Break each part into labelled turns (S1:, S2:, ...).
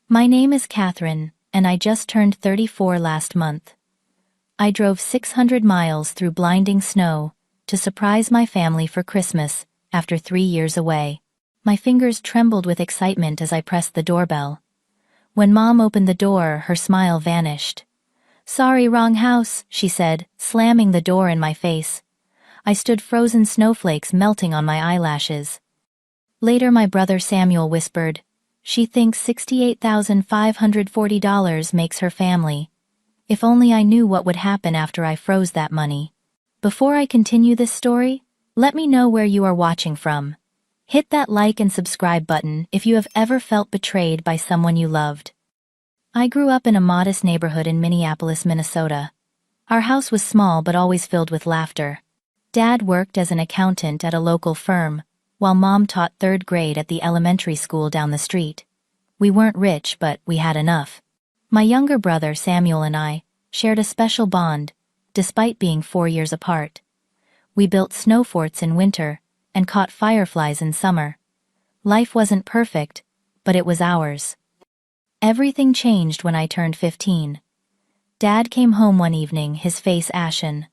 S1: My name is Catherine, and I just turned 34 last month. I drove 600 miles through blinding snow to surprise my family for Christmas after 3 years away. My fingers trembled with excitement as I pressed the doorbell. When Mom opened the door, her smile vanished. "Sorry, wrong house," she said, slamming the door in my face. I stood frozen snowflakes melting on my eyelashes. Later my brother Samuel whispered, "She thinks $68,540 makes her family. If only I knew what would happen after I froze that money." Before I continue this story, let me know where you are watching from. Hit that like and subscribe button if you have ever felt betrayed by someone you loved. I grew up in a modest neighborhood in Minneapolis, Minnesota. Our house was small but always filled with laughter. Dad worked as an accountant at a local firm, while Mom taught 3rd grade at the elementary school down the street. We weren't rich, but we had enough. My younger brother Samuel and I shared a special bond, despite being 4 years apart. We built snow forts in winter and caught fireflies in summer. Life wasn't perfect, but it was ours. Everything changed when I turned 15. Dad came home one evening, his face ashen.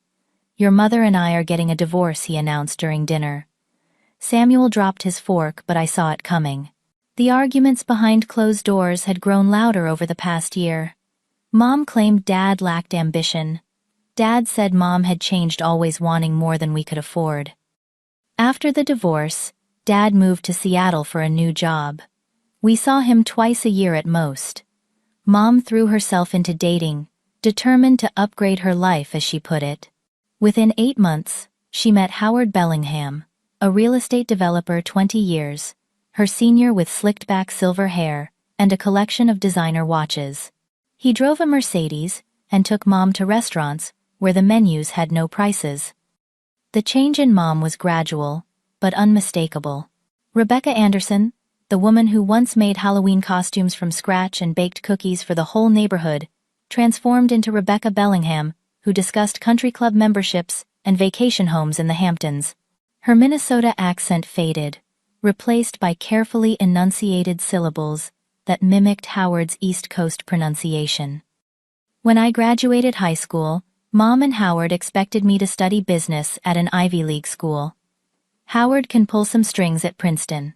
S1: "Your mother and I are getting a divorce," he announced during dinner. Samuel dropped his fork, but I saw it coming. The arguments behind closed doors had grown louder over the past year. Mom claimed Dad lacked ambition. Dad said Mom had changed, always wanting more than we could afford. After the divorce, Dad moved to Seattle for a new job. We saw him twice a year at most. Mom threw herself into dating, determined to upgrade her life, as she put it. Within 8 months, she met Howard Bellingham, a real estate developer, 20 years, her senior, with slicked-back silver hair and a collection of designer watches. He drove a Mercedes and took Mom to restaurants where the menus had no prices. The change in Mom was gradual, but unmistakable. Rebecca Anderson, the woman who once made Halloween costumes from scratch and baked cookies for the whole neighborhood, transformed into Rebecca Bellingham, who discussed country club memberships and vacation homes in the Hamptons. Her Minnesota accent faded, replaced by carefully enunciated syllables that mimicked Howard's East Coast pronunciation. When I graduated high school, Mom and Howard expected me to study business at an Ivy League school. "Howard can pull some strings at Princeton,"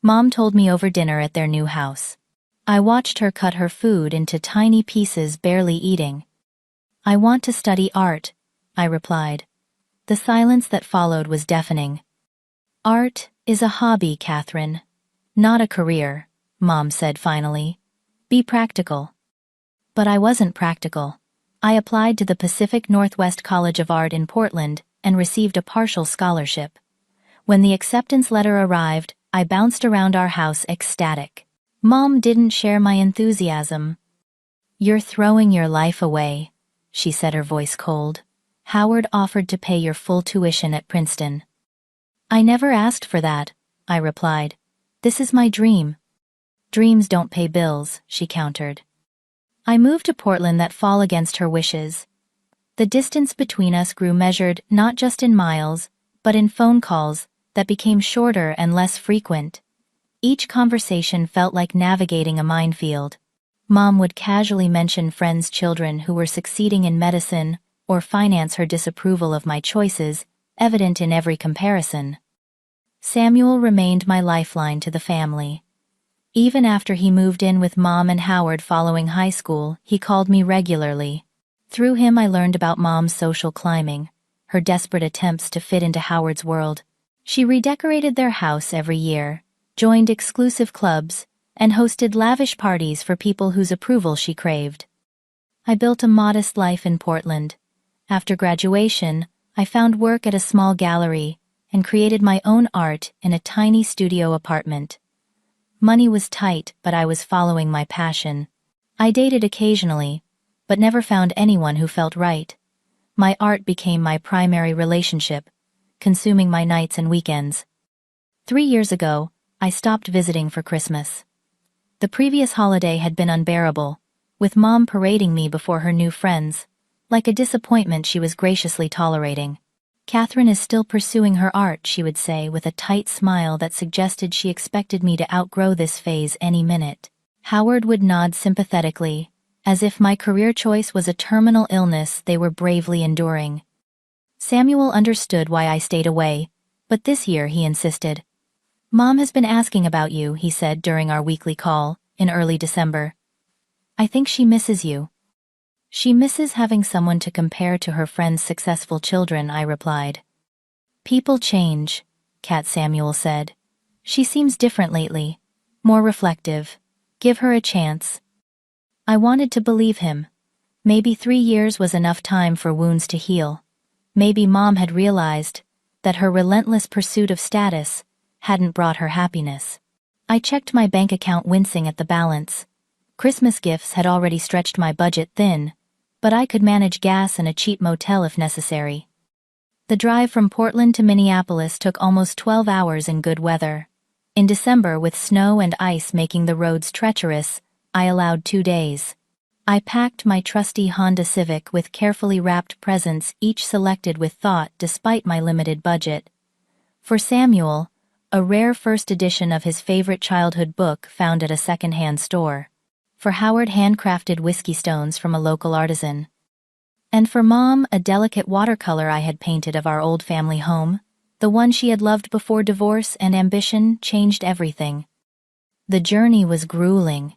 S1: Mom told me over dinner at their new house. I watched her cut her food into tiny pieces, barely eating. "I want to study art," I replied. The silence that followed was deafening. "Art is a hobby, Catherine, not a career," Mom said finally. "Be practical." But I wasn't practical. I applied to the Pacific Northwest College of Art in Portland and received a partial scholarship. When the acceptance letter arrived, I bounced around our house ecstatic. Mom didn't share my enthusiasm. "You're throwing your life away," she said, her voice cold. "Howard offered to pay your full tuition at Princeton." "I never asked for that," I replied. "This is my dream." "Dreams don't pay bills," she countered. I moved to Portland that fall against her wishes. The distance between us grew, measured not just in miles, but in phone calls that became shorter and less frequent. Each conversation felt like navigating a minefield. Mom would casually mention friends' children who were succeeding in medicine, or finance, her disapproval of my choices, evident in every comparison. Samuel remained my lifeline to the family. Even after he moved in with Mom and Howard following high school, he called me regularly. Through him I learned about Mom's social climbing, her desperate attempts to fit into Howard's world. She redecorated their house every year, joined exclusive clubs, and hosted lavish parties for people whose approval she craved. I built a modest life in Portland. After graduation, I found work at a small gallery and created my own art in a tiny studio apartment. Money was tight, but I was following my passion. I dated occasionally, but never found anyone who felt right. My art became my primary relationship, consuming my nights and weekends. 3 years ago, I stopped visiting for Christmas. The previous holiday had been unbearable, with Mom parading me before her new friends, like a disappointment she was graciously tolerating. "Catherine is still pursuing her art," she would say with a tight smile that suggested she expected me to outgrow this phase any minute. Howard would nod sympathetically, as if my career choice was a terminal illness they were bravely enduring. Samuel understood why I stayed away, but this year he insisted. "Mom has been asking about you," he said during our weekly call, in early December. "I think she misses you." "She misses having someone to compare to her friends' successful children," I replied. "People change," Kat Samuel said. "She seems different lately, more reflective. Give her a chance." I wanted to believe him. Maybe 3 years was enough time for wounds to heal. Maybe Mom had realized that her relentless pursuit of status hadn't brought her happiness. I checked my bank account, wincing at the balance. Christmas gifts had already stretched my budget thin, but I could manage gas and a cheap motel if necessary. The drive from Portland to Minneapolis took almost 12 hours in good weather. In December, with snow and ice making the roads treacherous, I allowed 2 days. I packed my trusty Honda Civic with carefully wrapped presents, each selected with thought despite my limited budget. For Samuel, a rare first edition of his favorite childhood book found at a second-hand store. For Howard, handcrafted whiskey stones from a local artisan. And for Mom, a delicate watercolor I had painted of our old family home, the one she had loved before divorce and ambition changed everything. The journey was grueling.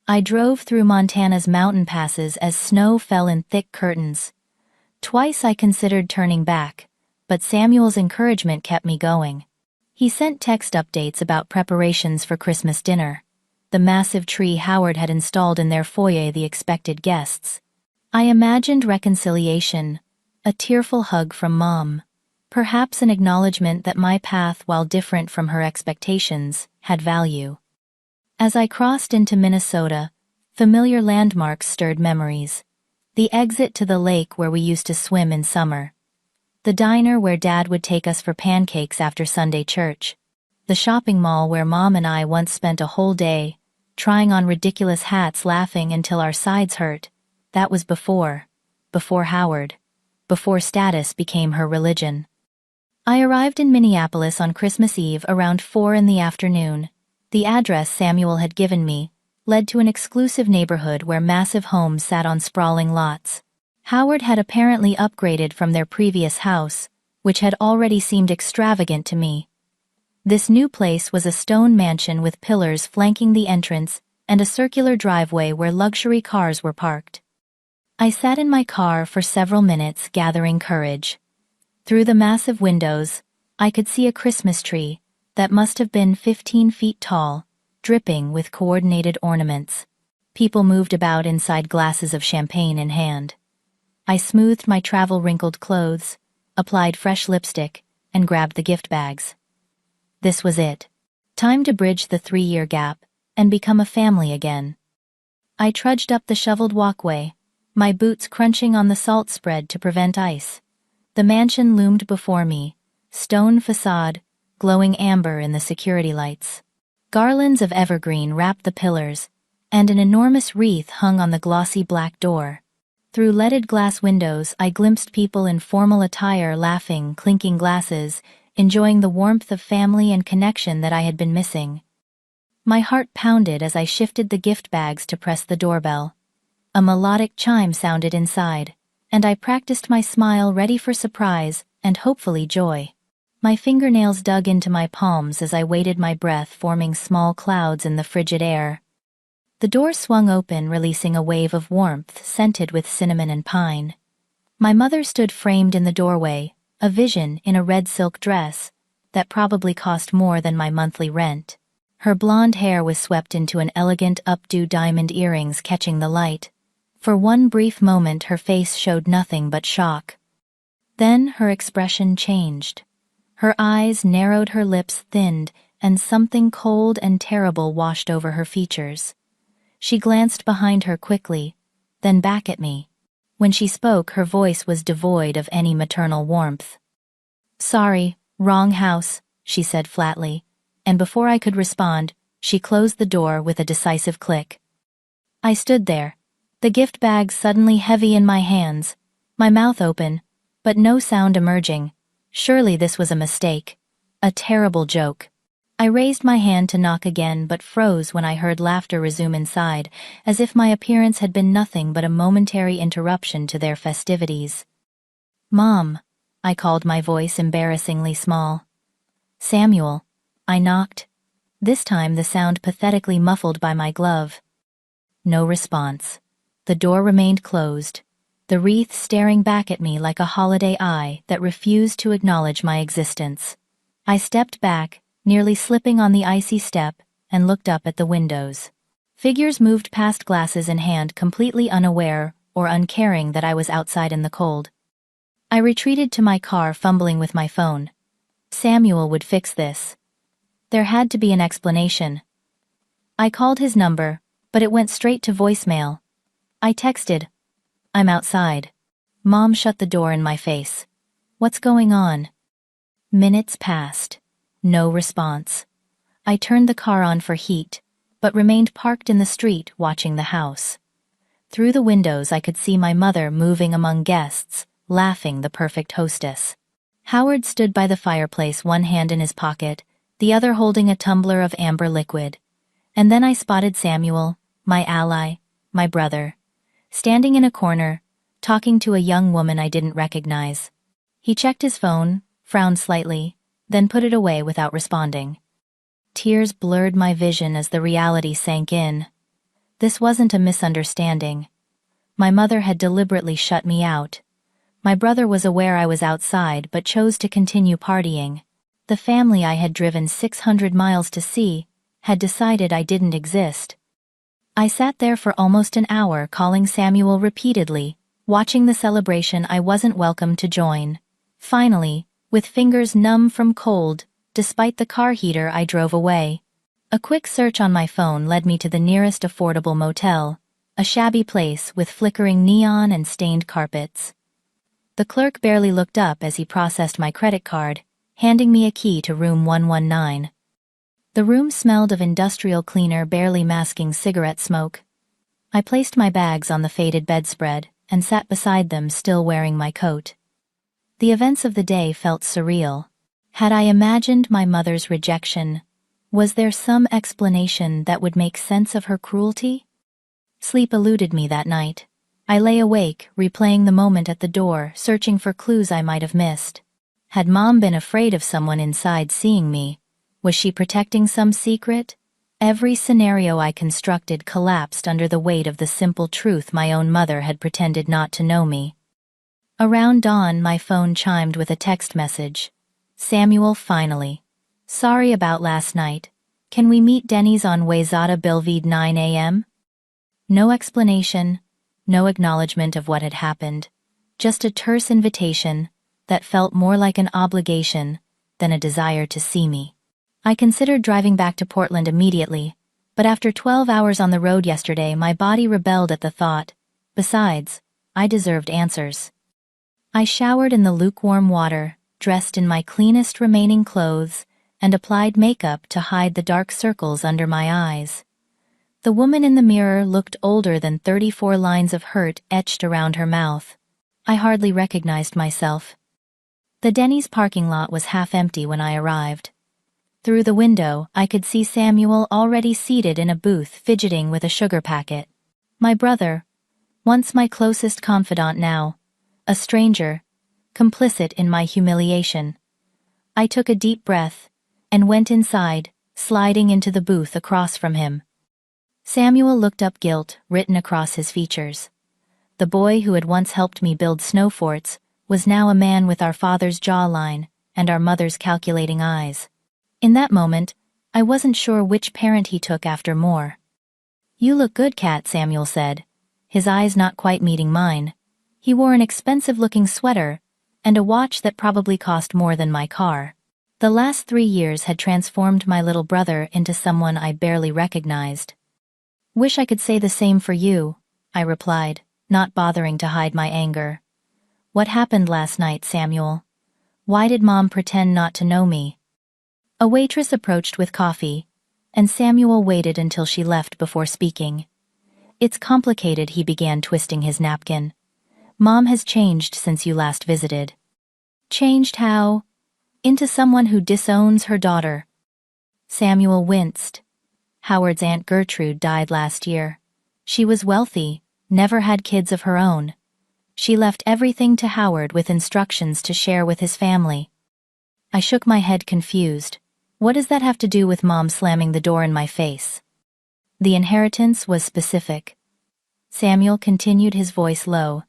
S1: I drove through Montana's mountain passes as snow fell in thick curtains. Twice I considered turning back, but Samuel's encouragement kept me going. He sent text updates about preparations for Christmas dinner. The massive tree Howard had installed in their foyer, the expected guests. I imagined reconciliation, a tearful hug from Mom, perhaps an acknowledgement that my path, while different from her expectations, had value. As I crossed into Minnesota, familiar landmarks stirred memories. The exit to the lake where we used to swim in summer. The diner where Dad would take us for pancakes after Sunday church. The shopping mall where Mom and I once spent a whole day, trying on ridiculous hats, laughing until our sides hurt. That was before Howard, before status became her religion. I arrived in Minneapolis on Christmas Eve around 4 in the afternoon. The address Samuel had given me led to an exclusive neighborhood where massive homes sat on sprawling lots. Howard had apparently upgraded from their previous house, which had already seemed extravagant to me. This new place was a stone mansion with pillars flanking the entrance and a circular driveway where luxury cars were parked. I sat in my car for several minutes, gathering courage. Through the massive windows, I could see a Christmas tree that must have been 15 feet tall, dripping with coordinated ornaments. People moved about inside, glasses of champagne in hand. I smoothed my travel-wrinkled clothes, applied fresh lipstick, and grabbed the gift bags. This was it. Time to bridge the 3-year gap and become a family again. I trudged up the shoveled walkway, my boots crunching on the salt spread to prevent ice. The mansion loomed before me, stone facade, glowing amber in the security lights. Garlands of evergreen wrapped the pillars, and an enormous wreath hung on the glossy black door. Through leaded glass windows, I glimpsed people in formal attire, laughing, clinking glasses, enjoying the warmth of family and connection that I had been missing. My heart pounded as I shifted the gift bags to press the doorbell. A melodic chime sounded inside, and I practiced my smile, ready for surprise and hopefully joy. My fingernails dug into my palms as I waited, my breath forming small clouds in the frigid air. The door swung open, releasing a wave of warmth scented with cinnamon and pine. My mother stood framed in the doorway, a vision in a red silk dress that probably cost more than my monthly rent. Her blonde hair was swept into an elegant updo, diamond earrings catching the light. For one brief moment her face showed nothing but shock. Then her expression changed. Her eyes narrowed, her lips thinned, and something cold and terrible washed over her features. She glanced behind her quickly, then back at me. When she spoke, her voice was devoid of any maternal warmth. "Sorry, wrong house," she said flatly, and before I could respond, she closed the door with a decisive click. I stood there, the gift bag suddenly heavy in my hands, my mouth open, but no sound emerging. Surely this was a mistake. A terrible joke. I raised my hand to knock again but froze when I heard laughter resume inside, as if my appearance had been nothing but a momentary interruption to their festivities. "Mom," I called, my voice embarrassingly small. "Samuel." I knocked, this time the sound pathetically muffled by my glove. No response. The door remained closed, the wreath staring back at me like a holiday eye that refused to acknowledge my existence. I stepped back, nearly slipping on the icy step, and looked up at the windows. Figures moved past, glasses in hand, completely unaware or uncaring that I was outside in the cold. I retreated to my car, fumbling with my phone. Samuel would fix this. There had to be an explanation. I called his number, but it went straight to voicemail. I texted, "I'm outside." Mom shut the door in my face. "What's going on?" Minutes passed. No response. I turned the car on for heat, but remained parked in the street watching the house. Through the windows I could see my mother moving among guests, laughing, the perfect hostess. Howard stood by the fireplace, one hand in his pocket, the other holding a tumbler of amber liquid. And then I spotted Samuel, my ally, my brother, standing in a corner, talking to a young woman I didn't recognize. He checked his phone, frowned slightly, then put it away without responding. Tears blurred my vision as the reality sank in. This wasn't a misunderstanding. My mother had deliberately shut me out. My brother was aware I was outside but chose to continue partying. The family I had driven 600 miles to see had decided I didn't exist. I sat there for almost an hour, calling Samuel repeatedly, watching the celebration I wasn't welcome to join. Finally, with fingers numb from cold, despite the car heater, I drove away. A quick search on my phone led me to the nearest affordable motel, a shabby place with flickering neon and stained carpets. The clerk barely looked up as he processed my credit card, handing me a key to room 119. The room smelled of industrial cleaner, barely masking cigarette smoke. I placed my bags on the faded bedspread and sat beside them, still wearing my coat. The events of the day felt surreal. Had I imagined my mother's rejection? Was there some explanation that would make sense of her cruelty? Sleep eluded me that night. I lay awake, replaying the moment at the door, searching for clues I might have missed. Had Mom been afraid of someone inside seeing me? Was she protecting some secret? Every scenario I constructed collapsed under the weight of the simple truth my own mother had pretended not to know me. Around dawn, my phone chimed with a text message. "Samuel, finally. Sorry about last night. Can we meet Denny's on Wayzata Boulevard 9 a.m.? No explanation, no acknowledgement of what had happened. Just a terse invitation that felt more like an obligation than a desire to see me. I considered driving back to Portland immediately, but after 12 hours on the road yesterday, my body rebelled at the thought. Besides, I deserved answers. I showered in the lukewarm water, dressed in my cleanest remaining clothes, and applied makeup to hide the dark circles under my eyes. The woman in the mirror looked older than 34 lines of hurt etched around her mouth. I hardly recognized myself. The Denny's parking lot was half empty when I arrived. Through the window, I could see Samuel already seated in a booth, fidgeting with a sugar packet. My brother, once my closest confidant, now a stranger, complicit in my humiliation. I took a deep breath and went inside, sliding into the booth across from him. Samuel looked up, guilt written across his features. The boy who had once helped me build snow forts was now a man with our father's jawline and our mother's calculating eyes. In that moment, I wasn't sure which parent he took after more. "You look good, Kat," Samuel said, his eyes not quite meeting mine. He wore an expensive-looking sweater and a watch that probably cost more than my car. The last 3 years had transformed my little brother into someone I barely recognized. "Wish I could say the same for you," I replied, not bothering to hide my anger. "What happened last night, Samuel? Why did Mom pretend not to know me?" A waitress approached with coffee, and Samuel waited until she left before speaking. "It's complicated," he began, twisting his napkin. "Mom has changed since you last visited." "Changed how?" "Into someone who disowns her daughter." Samuel winced. Howard's Aunt Gertrude died last year. She was wealthy, never had kids of her own. She left everything to Howard with instructions to share with his family. I shook my head confused. What does that have to do with Mom slamming the door in my face? The inheritance was specific. Samuel continued, his voice low.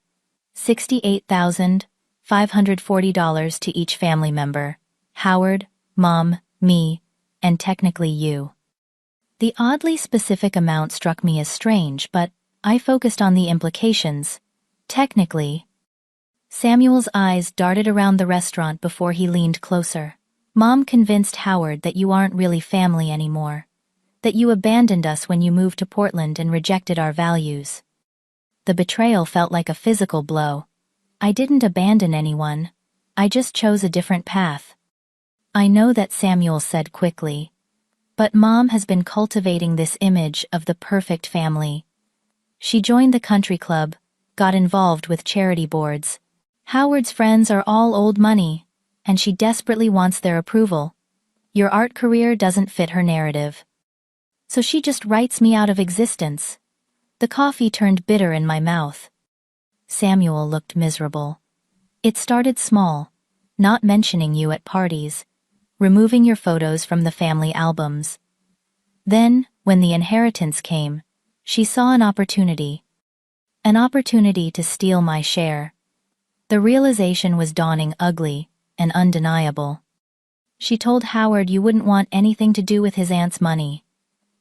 S1: $68,540 to each family member. Howard, Mom, me, and technically you. The oddly specific amount struck me as strange, but I focused on the implications. Technically. Samuel's eyes darted around the restaurant before he leaned closer. Mom convinced Howard that you aren't really family anymore. That you abandoned us when you moved to Portland and rejected our values. The betrayal felt like a physical blow. I didn't abandon anyone. I just chose a different path. I know that, Samuel said quickly. But Mom has been cultivating this image of the perfect family. She joined the country club, got involved with charity boards. Howard's friends are all old money, and she desperately wants their approval. Your art career doesn't fit her narrative. So she just writes me out of existence. The coffee turned bitter in my mouth. Samuel looked miserable. It started small, not mentioning you at parties, removing your photos from the family albums. Then, when the inheritance came, she saw an opportunity. An opportunity to steal my share. The realization was dawning, ugly and undeniable. She told Howard you wouldn't want anything to do with his aunt's money,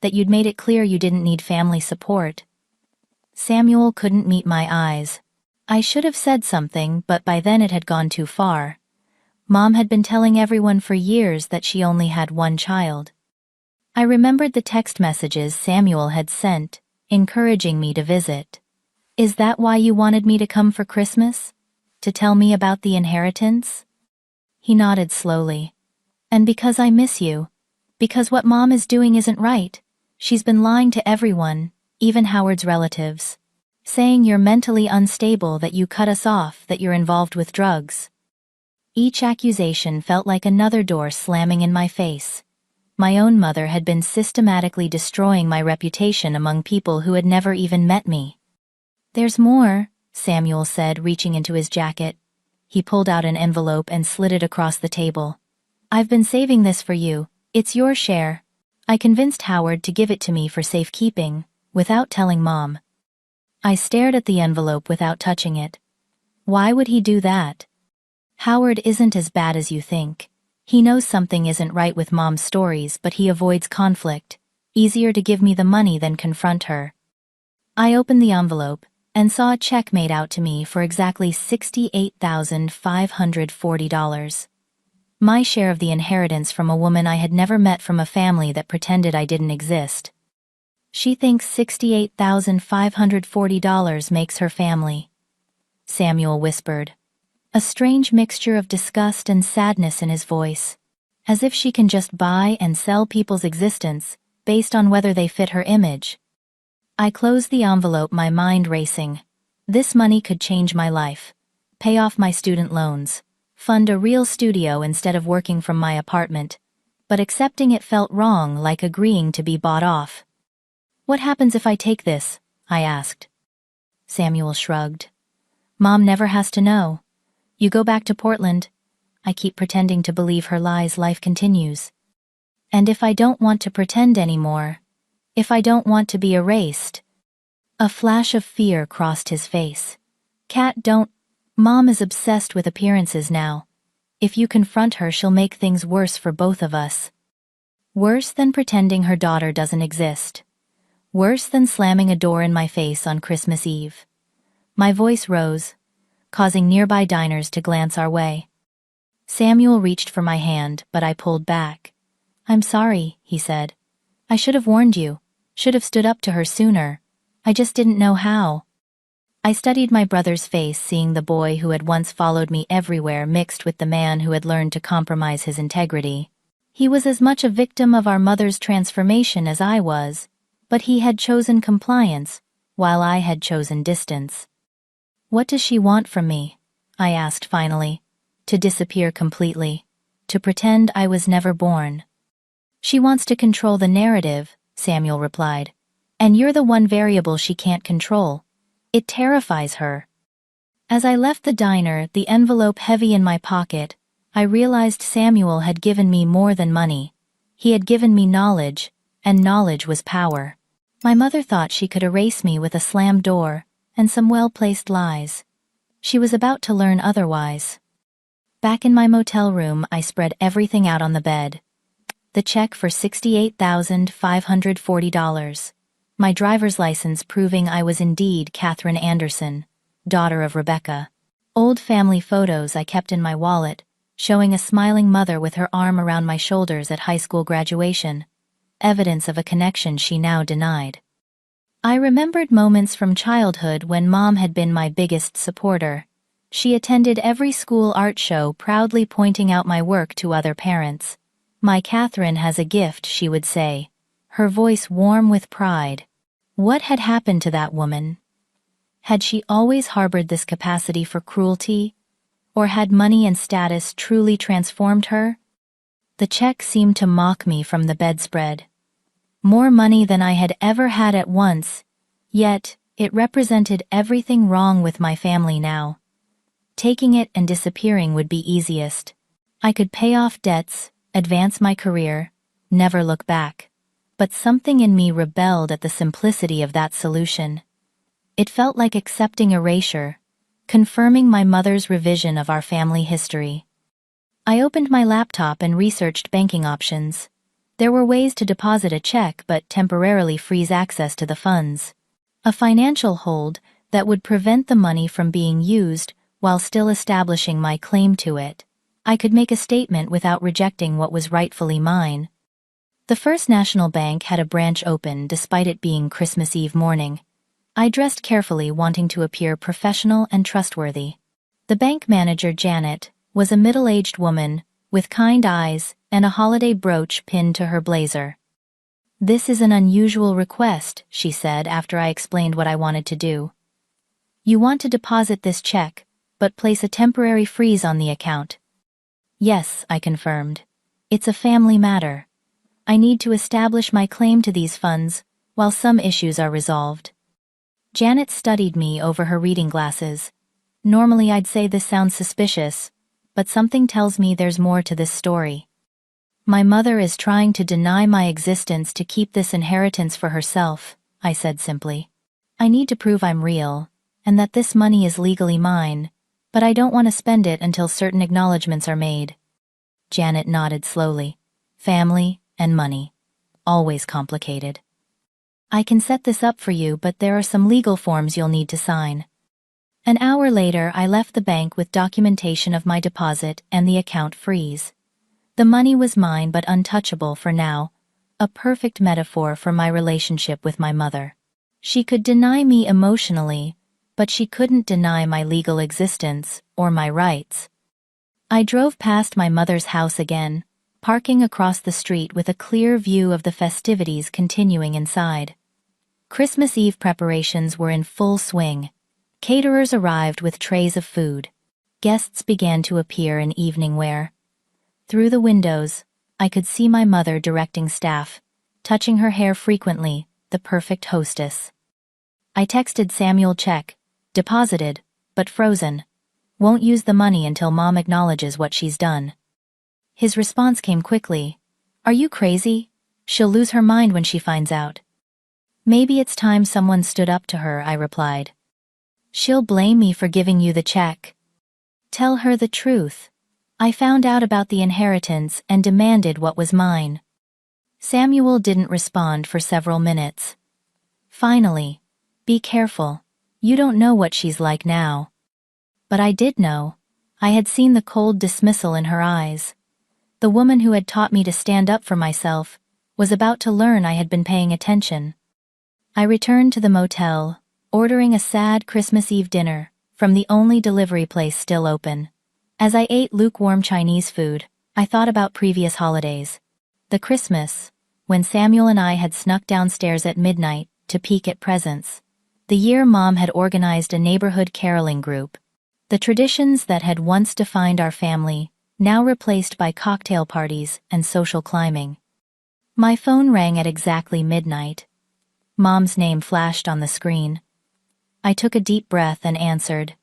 S1: that you'd made it clear you didn't need family support. Samuel couldn't meet my eyes. I should have said something, but by then it had gone too far. Mom had been telling everyone for years that she only had one child. I remembered the text messages Samuel had sent, encouraging me to visit. Is that why you wanted me to come for Christmas? To tell me about the inheritance? He nodded slowly. And because I miss you. Because what Mom is doing isn't right. She's been lying to everyone, even Howard's relatives. Saying you're mentally unstable, that you cut us off, that you're involved with drugs. Each accusation felt like another door slamming in my face. My own mother had been systematically destroying my reputation among people who had never even met me. There's more, Samuel said, reaching into his jacket. He pulled out an envelope and slid it across the table. I've been saving this for you. It's your share. I convinced Howard to give it to me for safekeeping, without telling Mom. I stared at the envelope without touching it. Why would he do that? Howard isn't as bad as you think. He knows something isn't right with Mom's stories, but he avoids conflict. Easier to give me the money than confront her. I opened the envelope and saw a check made out to me for exactly $68,540. My share of the inheritance from a woman I had never met, from a family that pretended I didn't exist. She thinks $68,540 makes her family. Samuel whispered. A strange mixture of disgust and sadness in his voice. As if she can just buy and sell people's existence, based on whether they fit her image. I closed the envelope, my mind racing. This money could change my life. Pay off my student loans. Fund a real studio instead of working from my apartment. But accepting it felt wrong, like agreeing to be bought off. What happens if I take this? I asked. Samuel shrugged. Mom never has to know. You go back to Portland. I keep pretending to believe her lies. Life continues. And if I don't want to pretend anymore, if I don't want to be erased. A flash of fear crossed his face. Kat, don't. Mom is obsessed with appearances now. If you confront her, she'll make things worse for both of us. Worse than pretending her daughter doesn't exist. Worse than slamming a door in my face on Christmas Eve. My voice rose, causing nearby diners to glance our way. Samuel reached for my hand, but I pulled back. I'm sorry, he said. I should have warned you, should have stood up to her sooner. I just didn't know how. I studied my brother's face, seeing the boy who had once followed me everywhere mixed with the man who had learned to compromise his integrity. He was as much a victim of our mother's transformation as I was, but he had chosen compliance, while I had chosen distance. What does she want from me? I asked finally. To disappear completely. To pretend I was never born. She wants to control the narrative, Samuel replied. And you're the one variable she can't control. It terrifies her. As I left the diner, the envelope heavy in my pocket, I realized Samuel had given me more than money. He had given me knowledge, and knowledge was power. My mother thought she could erase me with a slammed door and some well-placed lies. She was about to learn otherwise. Back in my motel room, I spread everything out on the bed. The check for $68,540. My driver's license proving I was indeed Catherine Anderson, daughter of Rebecca. Old family photos I kept in my wallet, showing a smiling mother with her arm around my shoulders at high school graduation, evidence of a connection she now denied. I remembered moments from childhood when Mom had been my biggest supporter. She attended every school art show, proudly pointing out my work to other parents. "My Catherine has a gift," she would say, her voice warm with pride. What had happened to that woman? Had she always harbored this capacity for cruelty? Or had money and status truly transformed her? The check seemed to mock me from the bedspread. More money than I had ever had at once, yet it represented everything wrong with my family now. Taking it and disappearing would be easiest. I could pay off debts, advance my career, never look back. But something in me rebelled at the simplicity of that solution. It felt like accepting erasure, confirming my mother's revision of our family history. I opened my laptop and researched banking options. There were ways to deposit a check but temporarily freeze access to the funds. A financial hold that would prevent the money from being used while still establishing my claim to it. I could make a statement without rejecting what was rightfully mine. The First National Bank had a branch open despite it being Christmas Eve morning. I dressed carefully, wanting to appear professional and trustworthy. The bank manager, Janet, was a middle-aged woman with kind eyes and a holiday brooch pinned to her blazer. "This is an unusual request," she said after I explained what I wanted to do. "You want to deposit this check, but place a temporary freeze on the account." "Yes," I confirmed. "It's a family matter. I need to establish my claim to these funds while some issues are resolved." Janet studied me over her reading glasses. Normally I'd say this sounds suspicious, but something tells me there's more to this story. "My mother is trying to deny my existence to keep this inheritance for herself," I said simply. "I need to prove I'm real, and that this money is legally mine, but I don't want to spend it until certain acknowledgments are made." Janet nodded slowly. "Family and money. Always complicated. I can set this up for you, but there are some legal forms you'll need to sign." An hour later, I left the bank with documentation of my deposit and the account freeze. The money was mine but untouchable for now, a perfect metaphor for my relationship with my mother. She could deny me emotionally, but she couldn't deny my legal existence or my rights. I drove past my mother's house again, parking across the street with a clear view of the festivities continuing inside. Christmas Eve preparations were in full swing. Caterers arrived with trays of food. Guests began to appear in evening wear. Through the windows, I could see my mother directing staff, touching her hair frequently, the perfect hostess. I texted Samuel, "Check, deposited, but frozen. Won't use the money until Mom acknowledges what she's done." His response came quickly. "Are you crazy? She'll lose her mind when she finds out." "Maybe it's time someone stood up to her," I replied. "She'll blame me for giving you the check." "Tell her the truth. I found out about the inheritance and demanded what was mine." Samuel didn't respond for several minutes. Finally, "Be careful. You don't know what she's like now." But I did know. I had seen the cold dismissal in her eyes. The woman who had taught me to stand up for myself was about to learn I had been paying attention. I returned to the motel, ordering a sad Christmas Eve dinner from the only delivery place still open. As I ate lukewarm Chinese food, I thought about previous holidays. The Christmas, when Samuel and I had snuck downstairs at midnight to peek at presents. The year Mom had organized a neighborhood caroling group. The traditions that had once defined our family, now replaced by cocktail parties and social climbing. My phone rang at exactly midnight. Mom's name flashed on the screen. I took a deep breath and answered.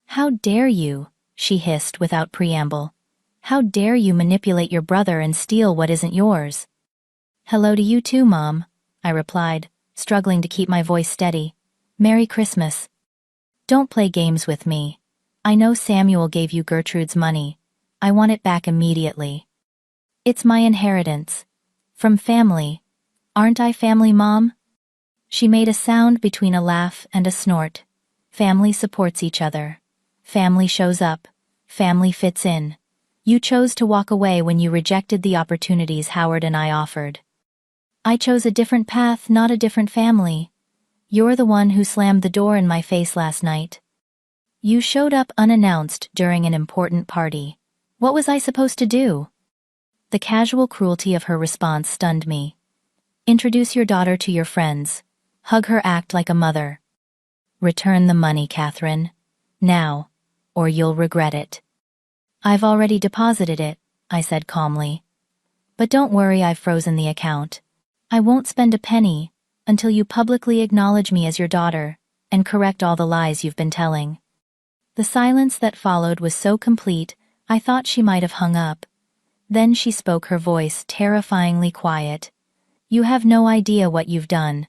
S1: "How dare you?" she hissed without preamble. "How dare you manipulate your brother and steal what isn't yours?" "Hello to you too, Mom," I replied, struggling to keep my voice steady. "Merry Christmas." "Don't play games with me. I know Samuel gave you Gertrude's money. I want it back immediately. It's my inheritance. From family. Aren't I family, Mom?" She made a sound between a laugh and a snort. Family supports each other. Family shows up. Family fits in. You chose to walk away when you rejected the opportunities Howard and I offered. I chose a different path, not a different family. You're the one who slammed the door in my face last night. You showed up unannounced during an important party. What was I supposed to do? The casual cruelty of her response stunned me. Introduce your daughter to your friends. Hug her, act like a mother. Return the money, Catherine. Now, or you'll regret it. I've already deposited it, I said calmly. But don't worry, I've frozen the account. I won't spend a penny until you publicly acknowledge me as your daughter and correct all the lies you've been telling. The silence that followed was so complete, I thought she might have hung up. Then she spoke, her voice terrifyingly quiet. You have no idea what you've done.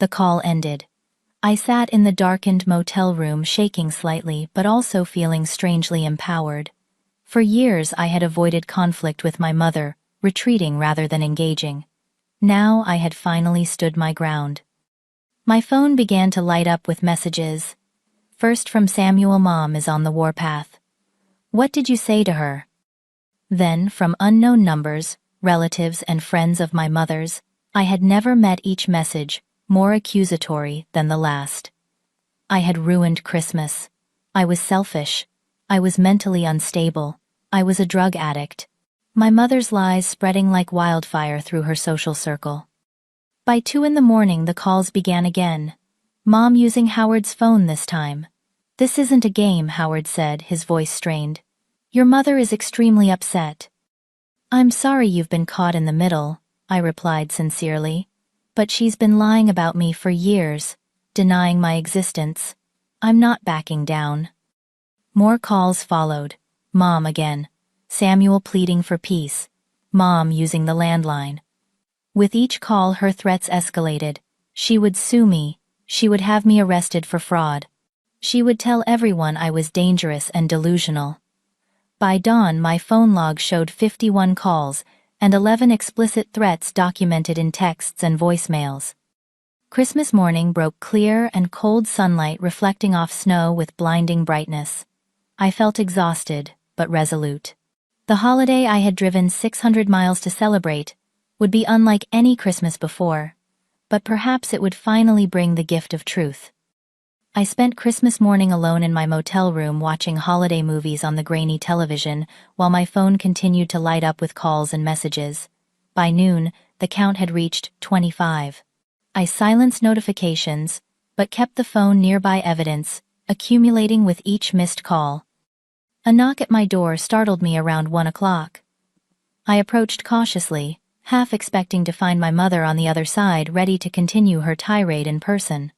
S1: The call ended. I sat in the darkened motel room, shaking slightly but also feeling strangely empowered. For years I had avoided conflict with my mother, retreating rather than engaging. Now I had finally stood my ground. My phone began to light up with messages. First from Samuel, Mom is on the warpath. What did you say to her? Then from unknown numbers, relatives and friends of my mother's. I had never met, each message more accusatory than the last. I had ruined Christmas. I was selfish. I was mentally unstable. I was a drug addict. My mother's lies spreading like wildfire through her social circle. By 2 a.m, the calls began again. Mom using Howard's phone this time. This isn't a game, Howard said, his voice strained. Your mother is extremely upset. I'm sorry you've been caught in the middle, I replied sincerely. But she's been lying about me for years, denying my existence. I'm not backing down. More calls followed. Mom again. Samuel pleading for peace. Mom using the landline. With each call her threats escalated. She would sue me. She would have me arrested for fraud. She would tell everyone I was dangerous and delusional. By dawn my phone log showed 51 calls and 11 explicit threats documented in texts and voicemails. Christmas morning broke clear and cold sunlight reflecting off snow with blinding brightness. I felt exhausted, but resolute. The holiday I had driven 600 miles to celebrate would be unlike any Christmas before, but perhaps it would finally bring the gift of truth. I spent Christmas morning alone in my motel room watching holiday movies on the grainy television while my phone continued to light up with calls and messages. By noon, the count had reached 25. I silenced notifications, but kept the phone nearby, evidence accumulating with each missed call. A knock at my door startled me around 1 o'clock. I approached cautiously, half expecting to find my mother on the other side ready to continue her tirade in person.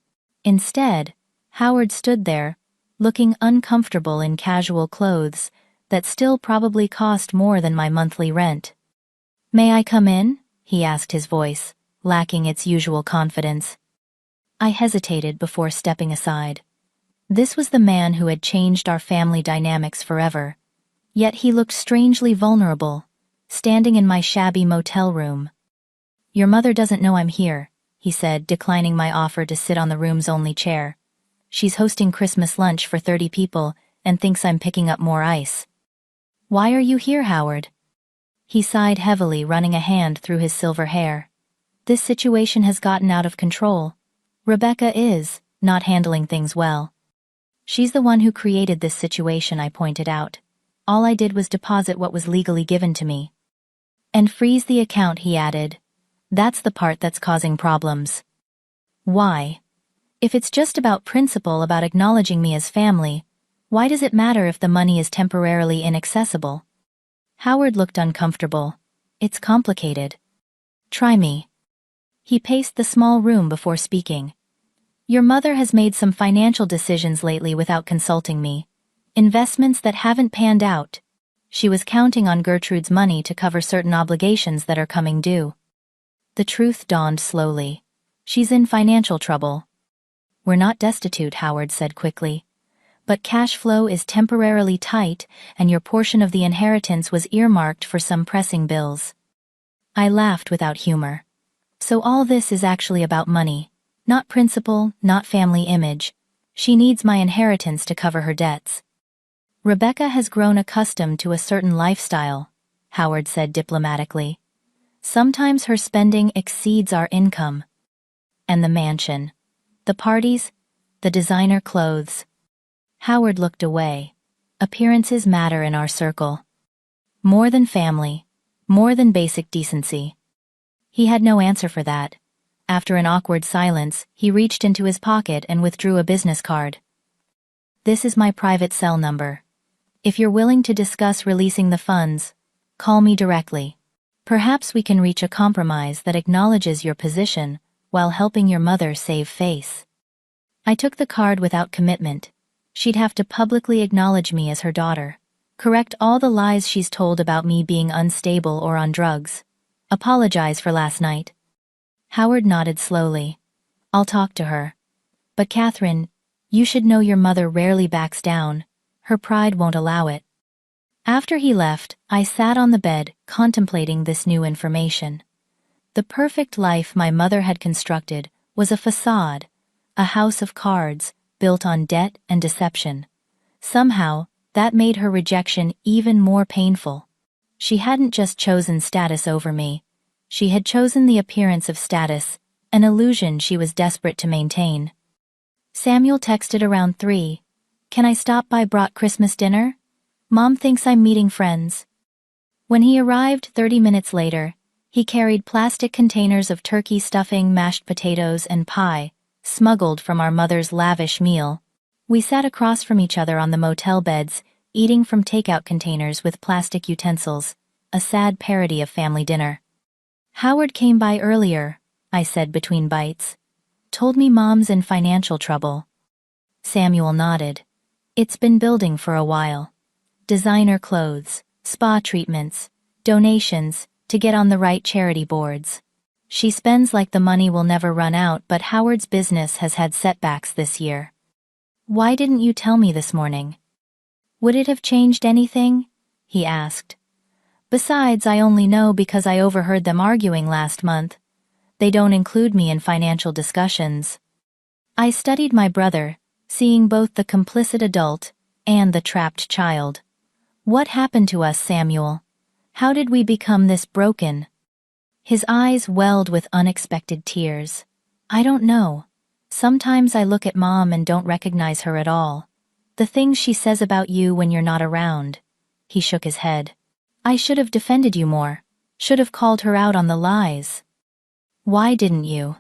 S1: Instead, Howard stood there, looking uncomfortable in casual clothes that still probably cost more than my monthly rent. "May I come in?" he asked, his voice lacking its usual confidence. I hesitated before stepping aside. This was the man who had changed our family dynamics forever. Yet he looked strangely vulnerable, standing in my shabby motel room. "Your mother doesn't know I'm here," he said, declining my offer to sit on the room's only chair. "She's hosting Christmas lunch for 30 people and thinks I'm picking up more ice." "Why are you here, Howard?" He sighed heavily, running a hand through his silver hair. "This situation has gotten out of control. Rebecca is not handling things well." "She's the one who created this situation," I pointed out. "All I did was deposit what was legally given to me." "And freeze the account," he added. "That's the part that's causing problems." "Why? If it's just about principle, about acknowledging me as family, why does it matter if the money is temporarily inaccessible?" Howard looked uncomfortable. "It's complicated." Try me. He paced the small room before speaking. Your mother has made some financial decisions lately without consulting me. Investments that haven't panned out. She was counting on Gertrude's money to cover certain obligations that are coming due. The truth dawned slowly. She's in financial trouble. We're not destitute, Howard said quickly. But cash flow is temporarily tight, and your portion of the inheritance was earmarked for some pressing bills. I laughed without humor. So all this is actually about money. Not principle, not family image. She needs my inheritance to cover her debts. Rebecca has grown accustomed to a certain lifestyle, Howard said diplomatically. Sometimes her spending exceeds our income. And the mansion. The parties, the designer clothes. Howard looked away. Appearances matter in our circle. More than family. More than basic decency. He had no answer for that. After an awkward silence, he reached into his pocket and withdrew a business card. This is my private cell number. If you're willing to discuss releasing the funds, call me directly. Perhaps we can reach a compromise that acknowledges your position while helping your mother save face. I took the card without commitment. She'd have to publicly acknowledge me as her daughter, correct all the lies she's told about me being unstable or on drugs, apologize for last night. Howard nodded slowly. I'll talk to her. But Catherine, you should know your mother rarely backs down. Her pride won't allow it. After he left, I sat on the bed, contemplating this new information. The perfect life my mother had constructed was a facade, a house of cards, built on debt and deception. Somehow, that made her rejection even more painful. She hadn't just chosen status over me. She had chosen the appearance of status, an illusion she was desperate to maintain. Samuel texted around 3. Can I stop by? Brought Christmas dinner? Mom thinks I'm meeting friends. When he arrived 30 minutes later, he carried plastic containers of turkey stuffing, mashed potatoes, and pie, smuggled from our mother's lavish meal. We sat across from each other on the motel beds, eating from takeout containers with plastic utensils, a sad parody of family dinner. Howard came by earlier, I said between bites. Told me Mom's in financial trouble. Samuel nodded. It's been building for a while. Designer clothes, spa treatments, donations, to get on the right charity boards. She spends like the money will never run out, but Howard's business has had setbacks this year. Why didn't you tell me this morning? Would it have changed anything? He asked. Besides, I only know because I overheard them arguing last month. They don't include me in financial discussions. I studied my brother, seeing both the complicit adult and the trapped child. What happened to us, Samuel? How did we become this broken? His eyes welled with unexpected tears. I don't know. Sometimes I look at Mom and don't recognize her at all. The things she says about you when you're not around. He shook his head. I should have defended you more. Should have called her out on the lies. Why didn't you?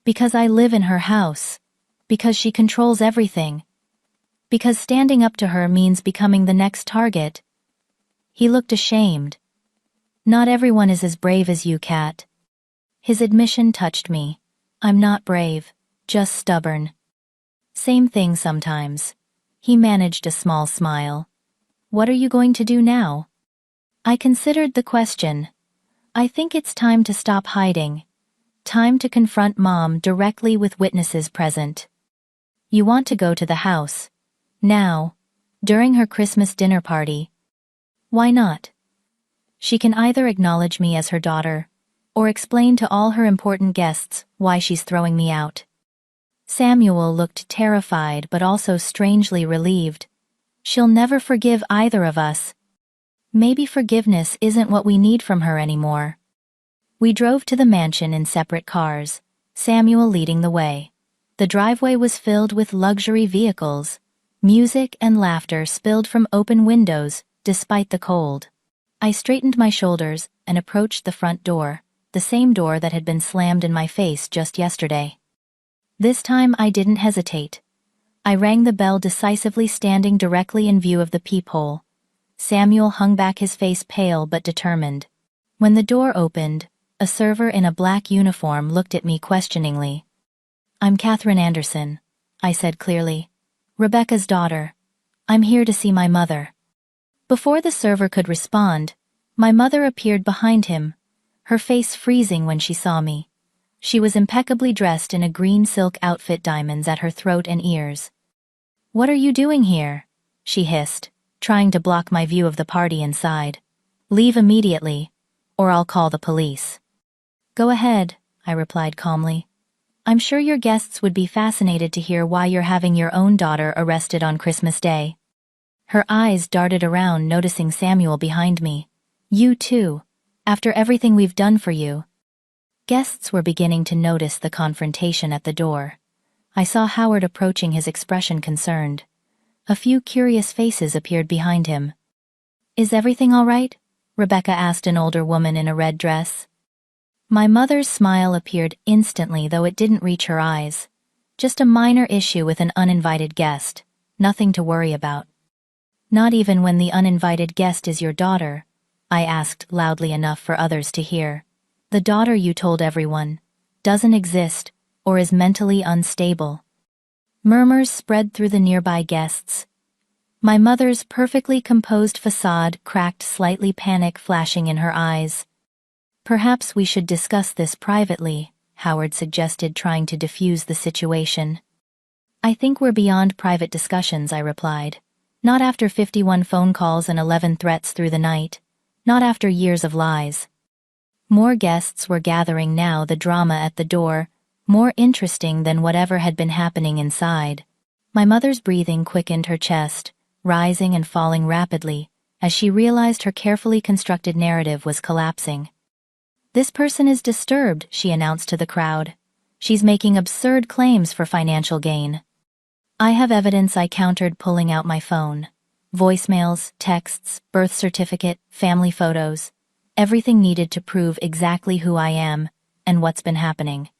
S1: Because I live in her house. Because she controls everything. Because standing up to her means becoming the next target. He looked ashamed. Not everyone is as brave as you, Kat. His admission touched me. I'm not brave, just stubborn. Same thing sometimes. He managed a small smile. What are you going to do now? I considered the question. I think it's time to stop hiding. Time to confront Mom directly with witnesses present. You want to go to the house. Now. During her Christmas dinner party. Why not? She can either acknowledge me as her daughter, or explain to all her important guests why she's throwing me out. Samuel looked terrified but also strangely relieved. She'll never forgive either of us. Maybe forgiveness isn't what we need from her anymore. We drove to the mansion in separate cars, Samuel leading the way. The driveway was filled with luxury vehicles. Music and laughter spilled from open windows, despite the cold. I straightened my shoulders and approached the front door, the same door that had been slammed in my face just yesterday. This time I didn't hesitate. I rang the bell decisively, standing directly in view of the peephole. Samuel hung back, his face pale but determined. When the door opened, a server in a black uniform looked at me questioningly. "I'm Catherine Anderson," I said clearly. "Rebecca's daughter. I'm here to see my mother." Before the server could respond, my mother appeared behind him, her face freezing when she saw me. She was impeccably dressed in a green silk outfit, diamonds at her throat and ears. "What are you doing here?" she hissed, trying to block my view of the party inside. "Leave immediately, or I'll call the police." "Go ahead," I replied calmly. "I'm sure your guests would be fascinated to hear why you're having your own daughter arrested on Christmas Day." Her eyes darted around, noticing Samuel behind me. "You too, after everything we've done for you." Guests were beginning to notice the confrontation at the door. I saw Howard approaching, his expression concerned. A few curious faces appeared behind him. "Is everything all right?" Rebecca asked an older woman in a red dress. My mother's smile appeared instantly, though it didn't reach her eyes. "Just a minor issue with an uninvited guest. Nothing to worry about." "Not even when the uninvited guest is your daughter?" I asked loudly enough for others to hear. "The daughter you told everyone doesn't exist or is mentally unstable." Murmurs spread through the nearby guests. My mother's perfectly composed facade cracked slightly, panic flashing in her eyes. "Perhaps we should discuss this privately," Howard suggested, trying to defuse the situation. "I think we're beyond private discussions," I replied. "Not after 51 phone calls and 11 threats through the night. Not after years of lies." More guests were gathering now, the drama at the door more interesting than whatever had been happening inside. My mother's breathing quickened, her chest rising and falling rapidly as she realized her carefully constructed narrative was collapsing. "This person is disturbed," she announced to the crowd. "She's making absurd claims for financial gain." "I have evidence," I countered, pulling out my phone. Voicemails, texts, birth certificate, family photos. Everything needed to prove exactly who I am and what's been happening.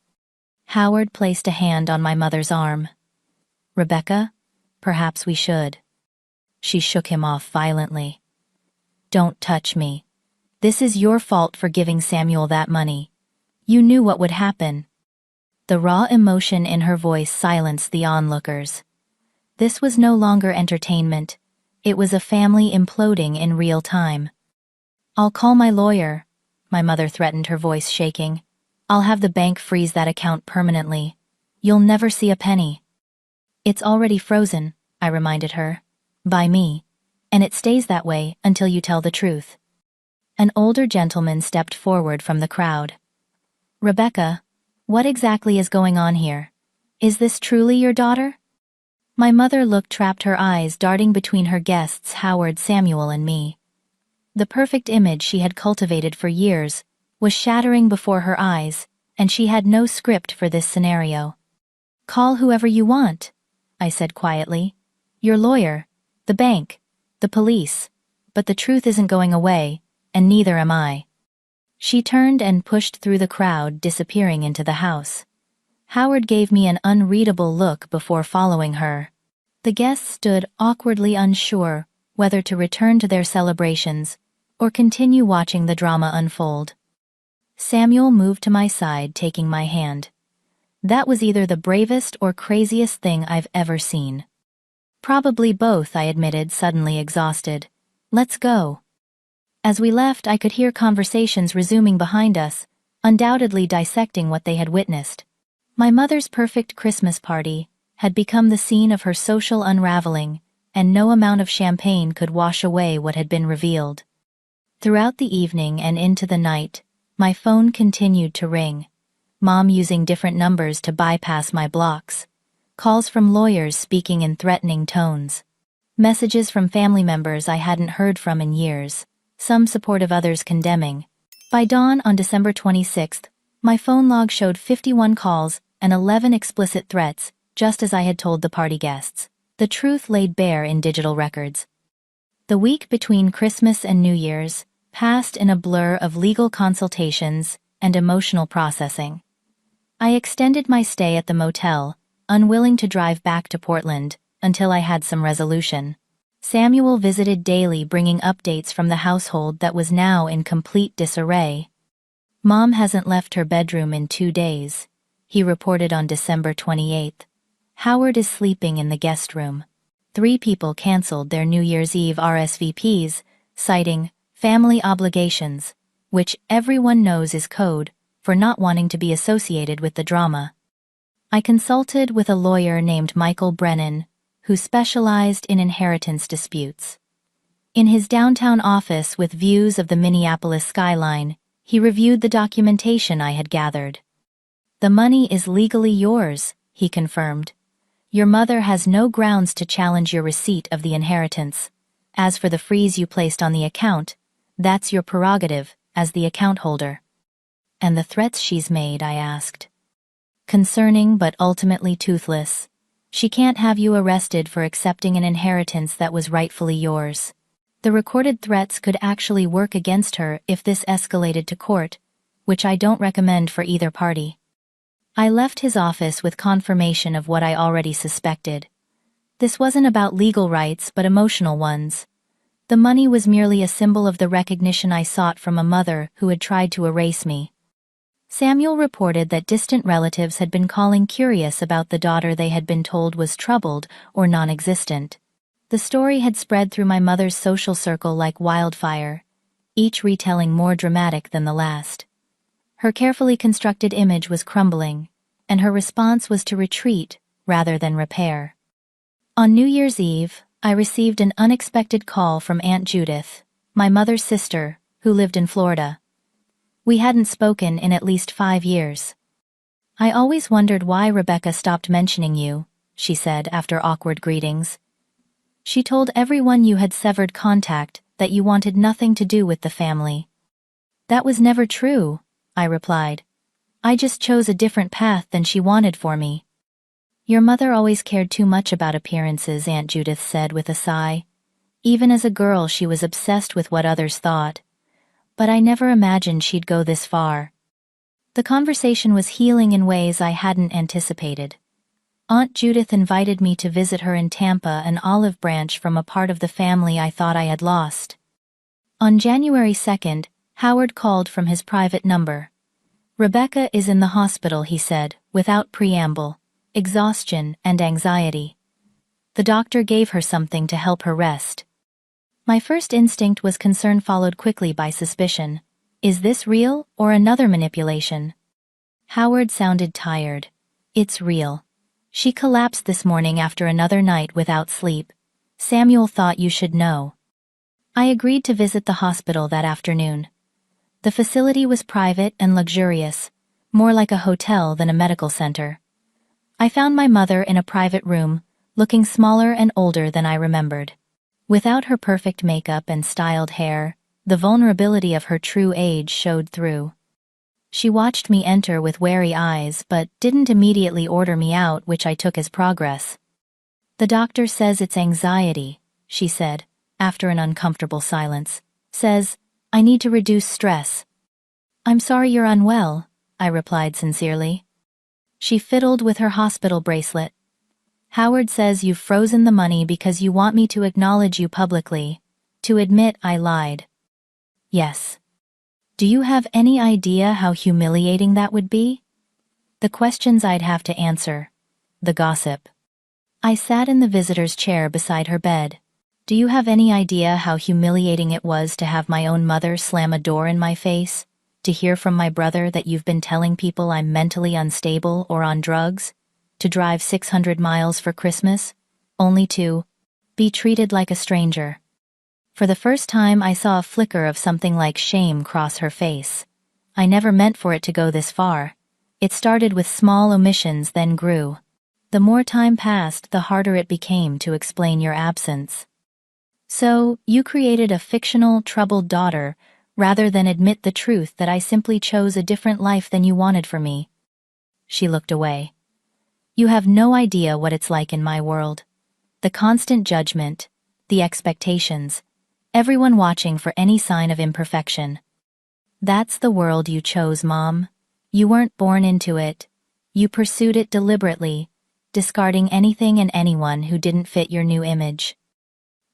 S1: Howard placed a hand on my mother's arm. "Rebecca, perhaps we should." She shook him off violently. "Don't touch me. This is your fault for giving Samuel that money. You knew what would happen." The raw emotion in her voice silenced the onlookers. This was no longer entertainment. It was a family imploding in real time. "I'll call my lawyer," my mother threatened, her voice shaking. "I'll have the bank freeze that account permanently. You'll never see a penny." "It's already frozen," I reminded her. "By me. And it stays that way until you tell the truth." An older gentleman stepped forward from the crowd. "Rebecca, what exactly is going on here? Is this truly your daughter?" My mother looked trapped, her eyes darting between her guests, Howard, Samuel, and me. The perfect image she had cultivated for years was shattering before her eyes, and she had no script for this scenario. "Call whoever you want," I said quietly. "Your lawyer, the bank, the police, but the truth isn't going away, and neither am I." She turned and pushed through the crowd, disappearing into the house. Howard gave me an unreadable look before following her. The guests stood awkwardly, unsure whether to return to their celebrations or continue watching the drama unfold. Samuel moved to my side, taking my hand. "That was either the bravest or craziest thing I've ever seen." "Probably both," I admitted, suddenly exhausted. "Let's go." As we left, I could hear conversations resuming behind us, undoubtedly dissecting what they had witnessed. My mother's perfect Christmas party had become the scene of her social unraveling, and no amount of champagne could wash away what had been revealed. Throughout the evening and into the night, my phone continued to ring, Mom using different numbers to bypass my blocks, calls from lawyers speaking in threatening tones, messages from family members I hadn't heard from in years, some supportive, others condemning. By dawn on December 26th, my phone log showed 51 calls and 11 explicit threats, just as I had told the party guests. The truth laid bare in digital records. The week between Christmas and New Year's passed in a blur of legal consultations and emotional processing. I extended my stay at the motel, unwilling to drive back to Portland until I had some resolution. Samuel visited daily, bringing updates from the household that was now in complete disarray. Mom hasn't left her bedroom in 2 days, he reported on December 28th. Howard is sleeping in the guest room. 3 people canceled their New Year's Eve RSVPs, citing family obligations, which everyone knows is code for not wanting to be associated with the drama. I consulted with a lawyer named Michael Brennan, who specialized in inheritance disputes. In his downtown office with views of the Minneapolis skyline, he reviewed the documentation I had gathered. "The money is legally yours," he confirmed. "Your mother has no grounds to challenge your receipt of the inheritance. As for the freeze you placed on the account, that's your prerogative as the account holder." "And the threats she's made?" I asked. "Concerning but ultimately toothless. She can't have you arrested for accepting an inheritance that was rightfully yours. The recorded threats could actually work against her if this escalated to court, which I don't recommend for either party." I left his office with confirmation of what I already suspected. This wasn't about legal rights but emotional ones. The money was merely a symbol of the recognition I sought from a mother who had tried to erase me. Samuel reported that distant relatives had been calling curious about the daughter they had been told was troubled or non-existent. The story had spread through my mother's social circle like wildfire, each retelling more dramatic than the last. Her carefully constructed image was crumbling, and her response was to retreat rather than repair. On New Year's Eve, I received an unexpected call from Aunt Judith, my mother's sister, who lived in Florida. We hadn't spoken in at least 5 years. "I always wondered why Rebecca stopped mentioning you," she said after awkward greetings. "She told everyone you had severed contact, that you wanted nothing to do with the family." "That was never true," I replied. "I just chose a different path than she wanted for me." "Your mother always cared too much about appearances," Aunt Judith said with a sigh. "Even as a girl she was obsessed with what others thought. But I never imagined she'd go this far." The conversation was healing in ways I hadn't anticipated. Aunt Judith invited me to visit her in Tampa, an olive branch from a part of the family I thought I had lost. On January 2nd, Howard called from his private number. "Rebecca is in the hospital," he said, without preamble. "Exhaustion and anxiety. The doctor gave her something to help her rest." My first instinct was concern, followed quickly by suspicion. Is this real or another manipulation? Howard sounded tired. "It's real. She collapsed this morning after another night without sleep. Samuel thought you should know." I agreed to visit the hospital that afternoon. The facility was private and luxurious, more like a hotel than a medical center. I found my mother in a private room, looking smaller and older than I remembered. Without her perfect makeup and styled hair, the vulnerability of her true age showed through. She watched me enter with wary eyes but didn't immediately order me out, which I took as progress. "The doctor says it's anxiety," she said, after an uncomfortable silence. "Says, I need to reduce stress." "I'm sorry you're unwell," I replied sincerely. She fiddled with her hospital bracelet. "Howard says you've frozen the money because you want me to acknowledge you publicly, to admit I lied." "Yes." "Do you have any idea how humiliating that would be?" The questions I'd have to answer. The gossip. I sat in the visitor's chair beside her bed. "Do you have any idea how humiliating it was to have my own mother slam a door in my face? To hear from my brother that you've been telling people I'm mentally unstable or on drugs? To drive 600 miles for Christmas, only to be treated like a stranger?" For the first time I saw a flicker of something like shame cross her face. "I never meant for it to go this far. It started with small omissions, then grew. The more time passed, the harder it became to explain your absence." "So, you created a fictional, troubled daughter, rather than admit the truth that I simply chose a different life than you wanted for me." She looked away. "You have no idea what it's like in my world. The constant judgment, the expectations, everyone watching for any sign of imperfection. That's the world you chose, Mom. You weren't born into it. You pursued it deliberately, discarding anything and anyone who didn't fit your new image.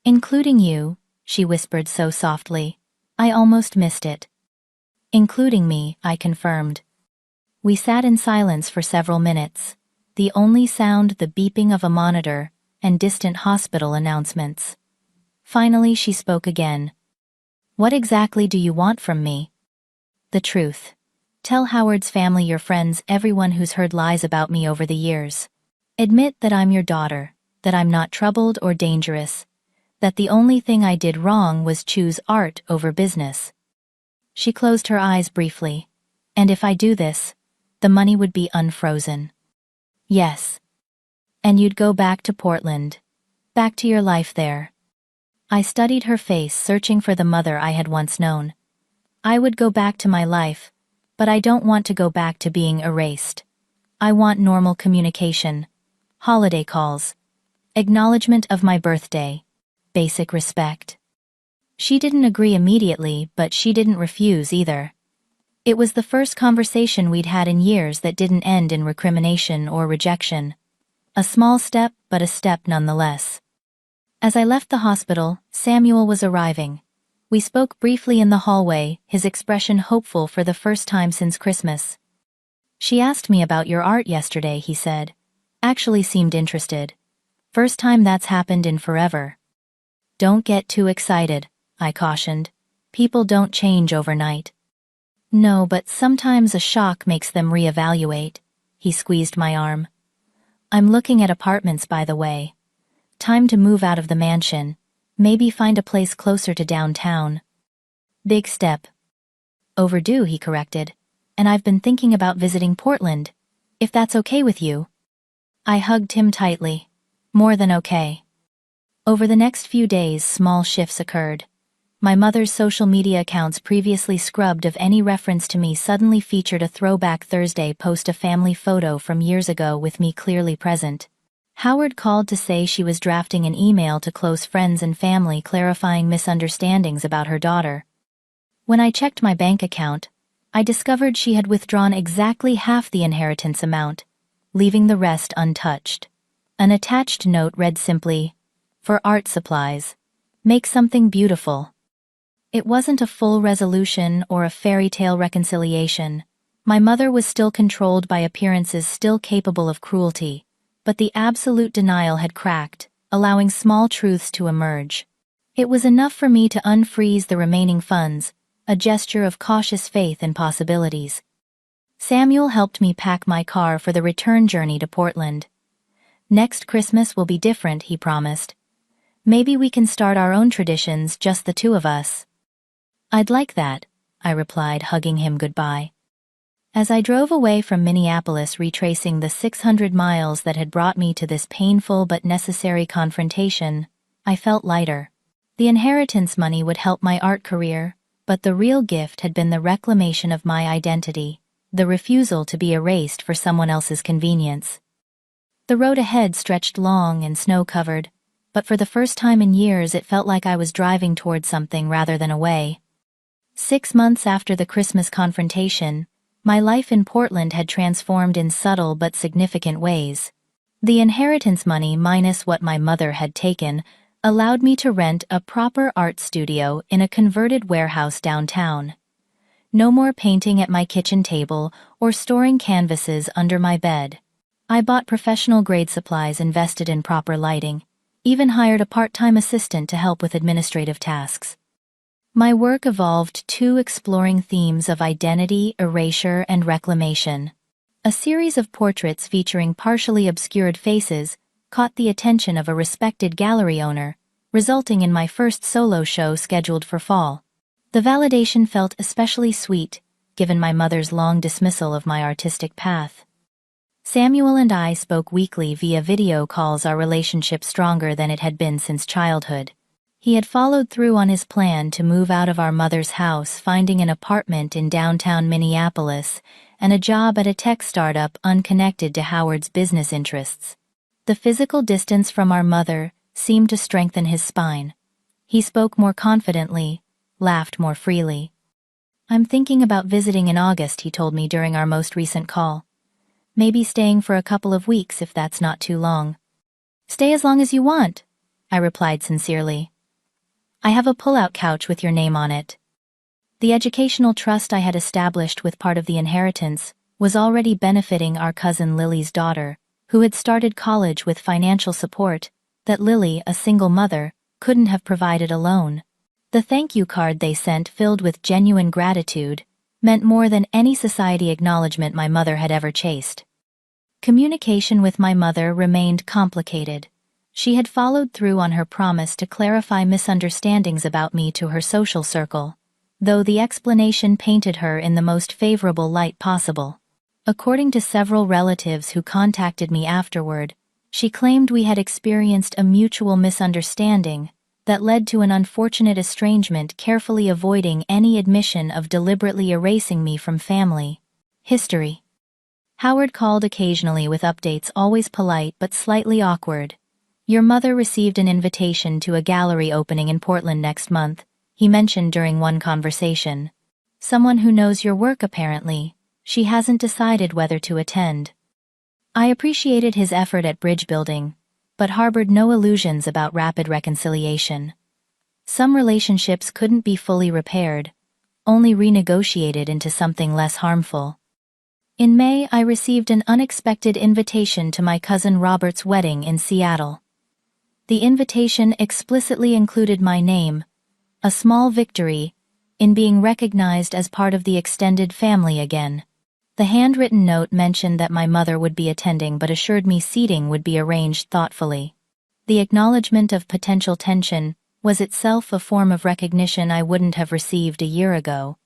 S1: Including you," she whispered so softly. I almost missed it. Including me, I confirmed. We sat in silence for several minutes, the only sound the beeping of a monitor and distant hospital announcements. Finally, she spoke again. What exactly do you want from me? The truth. Tell Howard's family, your friends, everyone who's heard lies about me over the years. Admit that I'm your daughter, that I'm not troubled or dangerous, that the only thing I did wrong was choose art over business. She closed her eyes briefly. And if I do this, the money would be unfrozen. Yes. And you'd go back to Portland. Back to your life there. I studied her face, searching for the mother I had once known. I would go back to my life, but I don't want to go back to being erased. I want normal communication, holiday calls, acknowledgement of my birthday, basic respect. She didn't agree immediately, but she didn't refuse either. It was the first conversation we'd had in years that didn't end in recrimination or rejection. A small step, but a step nonetheless. As I left the hospital, Samuel was arriving. We spoke briefly in the hallway, his expression hopeful for the first time since Christmas. She asked me about your art yesterday, he said. Actually seemed interested. First time that's happened in forever. Don't get too excited, I cautioned. People don't change overnight. No, but sometimes a shock makes them reevaluate. He squeezed my arm. I'm looking at apartments, by the way. Time to move out of the mansion. Maybe find a place closer to downtown. Big step. Overdue, he corrected. And I've been thinking about visiting Portland. If that's okay with you. I hugged him tightly. More than okay. Over the next few days, small shifts occurred. My mother's social media accounts, previously scrubbed of any reference to me, suddenly featured a Throwback Thursday post, a family photo from years ago with me clearly present. Howard called to say she was drafting an email to close friends and family clarifying misunderstandings about her daughter. When I checked my bank account, I discovered she had withdrawn exactly half the inheritance amount, leaving the rest untouched. An attached note read simply, "For art supplies. Make something beautiful." It wasn't a full resolution or a fairy tale reconciliation. My mother was still controlled by appearances, still capable of cruelty. But the absolute denial had cracked, allowing small truths to emerge. It was enough for me to unfreeze the remaining funds, a gesture of cautious faith in possibilities. Samuel helped me pack my car for the return journey to Portland. Next Christmas will be different, he promised. Maybe we can start our own traditions, just the two of us. I'd like that, I replied, hugging him goodbye. As I drove away from Minneapolis, retracing the 600 miles that had brought me to this painful but necessary confrontation, I felt lighter. The inheritance money would help my art career, but the real gift had been the reclamation of my identity, the refusal to be erased for someone else's convenience. The road ahead stretched long and snow-covered, but for the first time in years it felt like I was driving toward something rather than away. 6 months after the Christmas confrontation, my life in Portland had transformed in subtle but significant ways. The inheritance money, minus what my mother had taken, allowed me to rent a proper art studio in a converted warehouse downtown. No more painting at my kitchen table or storing canvases under my bed. I bought professional-grade supplies, invested in proper lighting, even hired a part-time assistant to help with administrative tasks. My work evolved to exploring themes of identity, erasure, and reclamation. A series of portraits featuring partially obscured faces caught the attention of a respected gallery owner, resulting in my first solo show scheduled for fall. The validation felt especially sweet, given my mother's long dismissal of my artistic path. Samuel and I spoke weekly via video calls, our relationship stronger than it had been since childhood. He had followed through on his plan to move out of our mother's house, finding an apartment in downtown Minneapolis and a job at a tech startup unconnected to Howard's business interests. The physical distance from our mother seemed to strengthen his spine. He spoke more confidently, laughed more freely. "I'm thinking about visiting in August," he told me during our most recent call. "Maybe staying for a couple of weeks if that's not too long." "Stay as long as you want," I replied sincerely. "I have a pull-out couch with your name on it." The educational trust I had established with part of the inheritance was already benefiting our cousin Lily's daughter, who had started college with financial support that Lily, a single mother, couldn't have provided alone. The thank you card they sent, filled with genuine gratitude, meant more than any society acknowledgement my mother had ever chased. Communication with my mother remained complicated. She had followed through on her promise to clarify misunderstandings about me to her social circle, though the explanation painted her in the most favorable light possible. According to several relatives who contacted me afterward, she claimed we had experienced a mutual misunderstanding that led to an unfortunate estrangement, carefully avoiding any admission of deliberately erasing me from family history. Howard called occasionally with updates, always polite but slightly awkward. "Your mother received an invitation to a gallery opening in Portland next month," he mentioned during one conversation. "Someone who knows your work apparently. She hasn't decided whether to attend." I appreciated his effort at bridge building, but harbored no illusions about rapid reconciliation. Some relationships couldn't be fully repaired, only renegotiated into something less harmful. In May, I received an unexpected invitation to my cousin Robert's wedding in Seattle. The invitation explicitly included my name, a small victory in being recognized as part of the extended family again. The handwritten note mentioned that my mother would be attending but assured me seating would be arranged thoughtfully. The acknowledgement of potential tension was itself a form of recognition I wouldn't have received a year ago.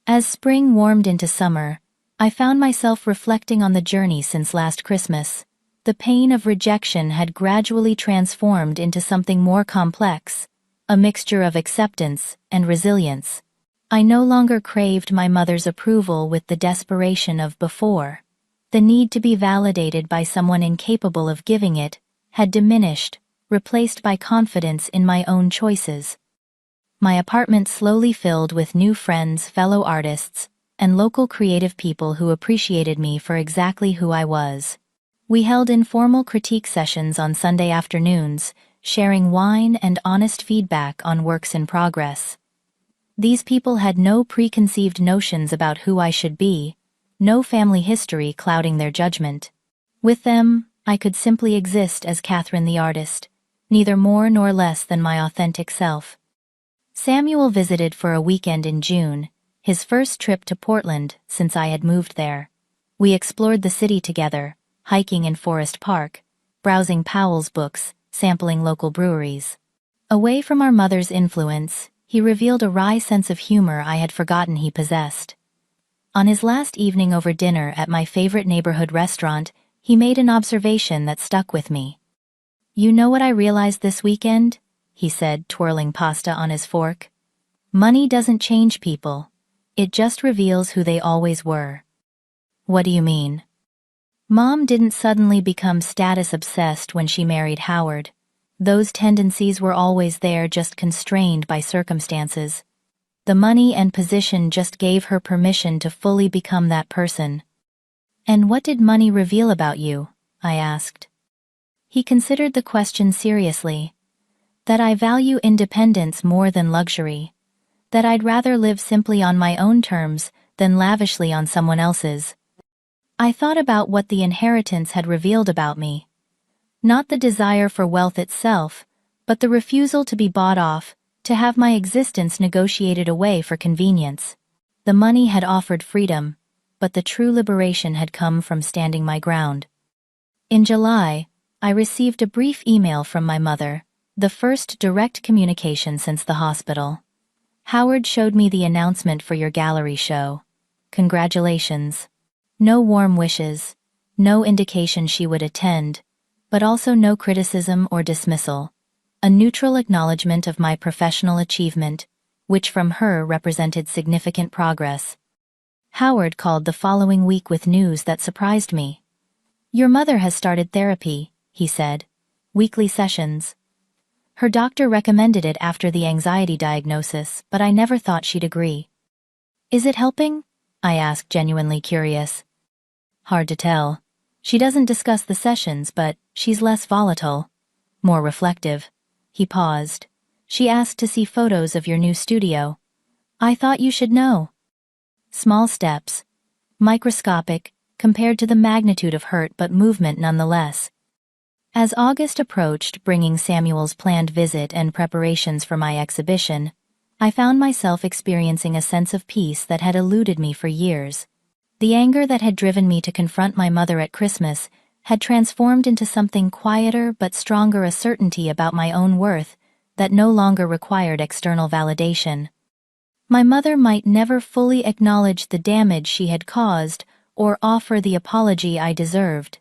S1: As spring warmed into summer, I found myself reflecting on the journey since last Christmas. The pain of rejection had gradually transformed into something more complex, a mixture of acceptance and resilience. I no longer craved my mother's approval with the desperation of before. The need to be validated by someone incapable of giving it had diminished, replaced by confidence in my own choices. My apartment slowly filled with new friends, fellow artists, and local creative people who appreciated me for exactly who I was. We held informal critique sessions on Sunday afternoons, sharing wine and honest feedback on works in progress. These people had no preconceived notions about who I should be, no family history clouding their judgment. With them, I could simply exist as Catherine the artist, neither more nor less than my authentic self. Samuel visited for a weekend in June, his first trip to Portland since I had moved there. We explored the city together, hiking in Forest Park, browsing Powell's books, sampling local breweries. Away from our mother's influence, he revealed a wry sense of humor I had forgotten he possessed. On his last evening over dinner at my favorite neighborhood restaurant, he made an observation that stuck with me. "You know what I realized this weekend?" he said, twirling pasta on his fork. "Money doesn't change people. It just reveals who they always were." "What do you mean?" "Mom didn't suddenly become status-obsessed when she married Howard. Those tendencies were always there, just constrained by circumstances. The money and position just gave her permission to fully become that person." "And what did money reveal about you?" I asked. He considered the question seriously. "That I value independence more than luxury. That I'd rather live simply on my own terms than lavishly on someone else's." I thought about what the inheritance had revealed about me. Not the desire for wealth itself, but the refusal to be bought off, to have my existence negotiated away for convenience. The money had offered freedom, but the true liberation had come from standing my ground. In July, I received a brief email from my mother, the first direct communication since the hospital. "Howard showed me the announcement for your gallery show. Congratulations." No warm wishes, no indication she would attend, but also no criticism or dismissal. A neutral acknowledgement of my professional achievement, which from her represented significant progress. Howard called the following week with news that surprised me. "Your mother has started therapy," he said. "Weekly sessions. Her doctor recommended it after the anxiety diagnosis, but I never thought she'd agree." "Is it helping?" I asked, genuinely curious. "Hard to tell. She doesn't discuss the sessions, but she's less volatile, more reflective." He paused. "She asked to see photos of your new studio. I thought you should know. Small steps. Microscopic, compared to the magnitude of hurt but movement nonetheless. As August approached, bringing Samuel's planned visit and preparations for my exhibition, I found myself experiencing a sense of peace that had eluded me for years. The anger that had driven me to confront my mother at Christmas had transformed into something quieter but stronger, a certainty about my own worth that no longer required external validation. My mother might never fully acknowledge the damage she had caused or offer the apology I deserved.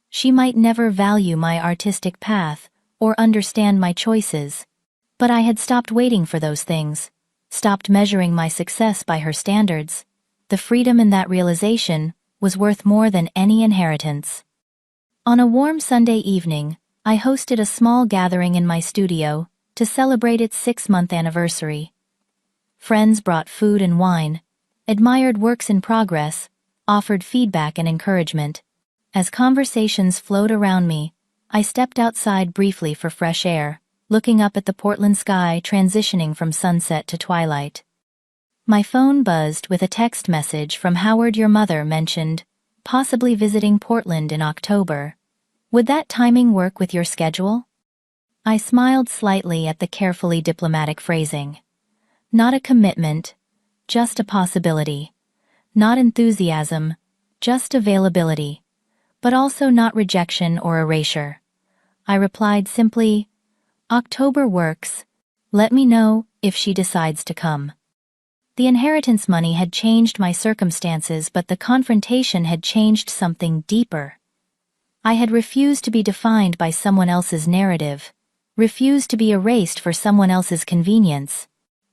S1: She might never value my artistic path or understand my choices. But I had stopped waiting for those things, stopped measuring my success by her standards. The freedom in that realization was worth more than any inheritance. On a warm Sunday evening, I hosted a small gathering in my studio to celebrate its 6-month anniversary. Friends brought food and wine, admired works in progress, offered feedback and encouragement. As conversations flowed around me, I stepped outside briefly for fresh air, looking up at the Portland sky transitioning from sunset to twilight. My phone buzzed with a text message from Howard. Your mother mentioned possibly visiting Portland in October. Would that timing work with your schedule? I smiled slightly at the carefully diplomatic phrasing. Not a commitment, just a possibility. Not enthusiasm, just availability. But also not rejection or erasure. I replied simply, October works. Let me know if she decides to come. The inheritance money had changed my circumstances, but the confrontation had changed something deeper. I had refused to be defined by someone else's narrative, refused to be erased for someone else's convenience.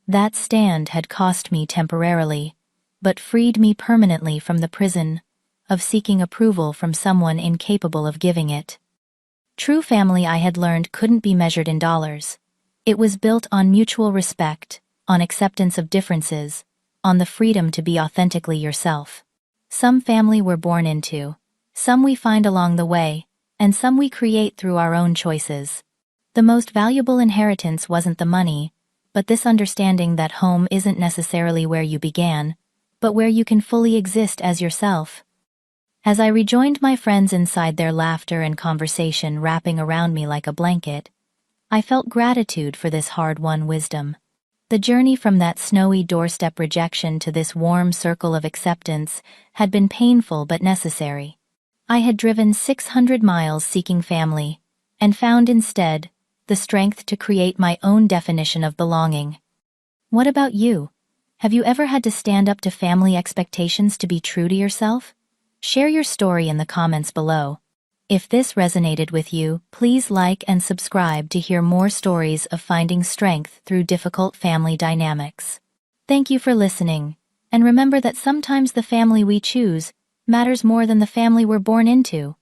S1: That stand had cost me temporarily, but freed me permanently from the prison of seeking approval from someone incapable of giving it. True family, I had learned, couldn't be measured in dollars. It was built on mutual respect, on acceptance of differences, on the freedom to be authentically yourself. Some family we're born into, some we find along the way, and some we create through our own choices. The most valuable inheritance wasn't the money, but this understanding that home isn't necessarily where you began, but where you can fully exist as yourself. As I rejoined my friends inside, their laughter and conversation wrapping around me like a blanket, I felt gratitude for this hard-won wisdom. The journey from that snowy doorstep rejection to this warm circle of acceptance had been painful but necessary. I had driven 600 miles seeking family, and found instead the strength to create my own definition of belonging. What about you? Have you ever had to stand up to family expectations to be true to yourself? Share your story in the comments below. If this resonated with you, please like and subscribe to hear more stories of finding strength through difficult family dynamics. Thank you for listening, and remember that sometimes the family we choose matters more than the family we're born into.